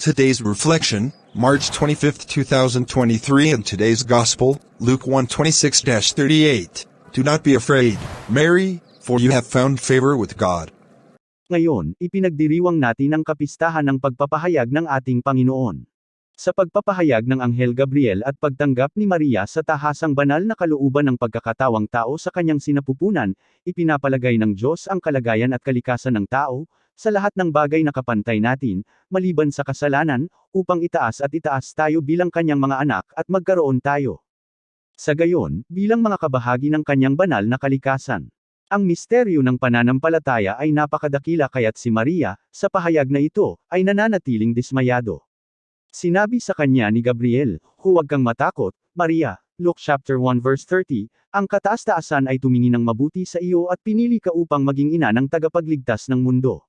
Today's reflection, March 25, 2023, and today's Gospel, Luke 1:26-38. Do not be afraid, Mary, for you have found favor with God. Ngayon, ipinagdiriwang natin ang kapistahan ng pagpapahayag ng ating Panginoon. Sa pagpapahayag ng Anghel Gabriel at pagtanggap ni Maria sa tahasang banal na kalooban ng pagkakatawang tao sa kanyang sinapupunan, ipinapalagay ng Diyos ang kalagayan at kalikasan ng tao, sa lahat ng bagay na kapantay natin, maliban sa kasalanan, upang itaas tayo bilang kanyang mga anak at magkaroon tayo. Sa gayon, bilang mga kabahagi ng kanyang banal na kalikasan. Ang misteryo ng pananampalataya ay napakadakila kaya't si Maria, sa pahayag na ito, ay nananatiling dismayado. Sinabi sa kanya ni Gabriel, "Huwag kang matakot, Maria." Luke chapter 1 verse 30, ang kataas-taasan ay tumingin ng mabuti sa iyo at pinili ka upang maging ina ng tagapagligtas ng mundo.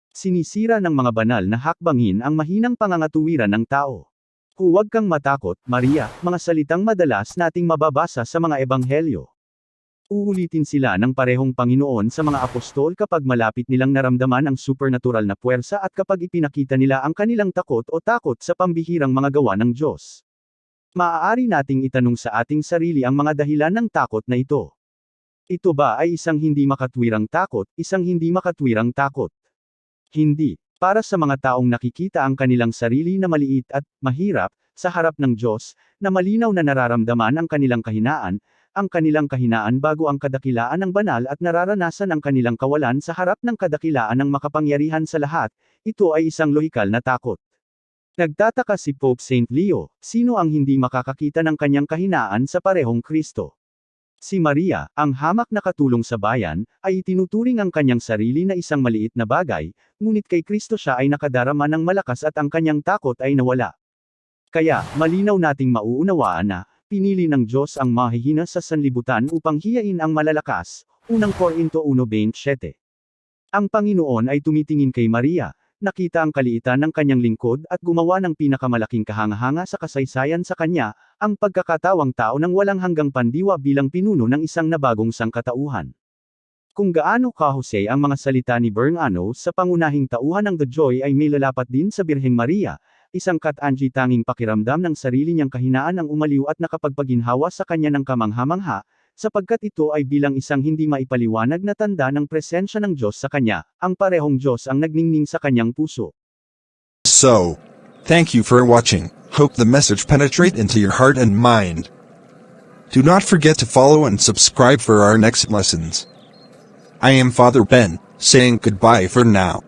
Sinisira ng mga banal na hakbangin ang mahinang pangangatuwiran ng tao. Huwag kang matakot, Maria, mga salitang madalas nating mababasa sa mga ebanghelyo. Uulitin sila ng parehong Panginoon sa mga apostol kapag malapit nilang naramdaman ang supernatural na puwersa at kapag ipinakita nila ang kanilang takot sa pambihirang mga gawa ng Diyos. Maaari nating itanong sa ating sarili ang mga dahilan ng takot na ito. Ito ba ay isang hindi makatwirang takot, isang hindi makatwirang takot? Hindi. Para sa mga taong nakikita ang kanilang sarili na maliit at mahirap sa harap ng Diyos, na malinaw na nararamdaman ang kanilang kahinaan bago ang kadakilaan ng banal at nararanasan ang kanilang kawalan sa harap ng kadakilaan ng makapangyarihan sa lahat, ito ay isang lohikal na takot. Nagtataka si Pope St. Leo, sino ang hindi makakakita ng kanyang kahinaan sa parehong Kristo? Si Maria, ang hamak na katulong sa bayan, ay itinuturing ang kanyang sarili na isang maliit na bagay, ngunit kay Kristo siya ay nakadarama ng malakas at ang kanyang takot ay nawala. Kaya, malinaw nating mauunawaan na, pinili ng Diyos ang mahihina sa sanlibutan upang hiyain ang malalakas, unang Korinto 1:27. Ang Panginoon ay tumitingin kay Maria, nakita ang kaliitan ng kanyang lingkod at gumawa ng pinakamalaking kahanga-hanga sa kasaysayan sa kanya, ang pagkakatawang tao ng walang hanggang pandiwa bilang pinuno ng isang nabagong sangkatauhan. Kung gaano kahusay ang mga salita ni Bernardo sa pangunahing tauhan ng The Joy ay may lalapat din sa Birheng Maria, isang tanging pakiramdam ng sarili niyang kahinaan ang umaliw at nakapagpaginhawa sa kanya ng kamangha-mangha, sapagkat ito ay bilang isang hindi maipaliwanag na tanda ng presensya ng Diyos sa kanya, ang parehong Diyos ang nagningning sa kanyang puso. So, thank you for watching. Hope the message penetrate into your heart and mind. Do not forget to follow and subscribe for our next lessons. I am Father Ben, saying goodbye for now.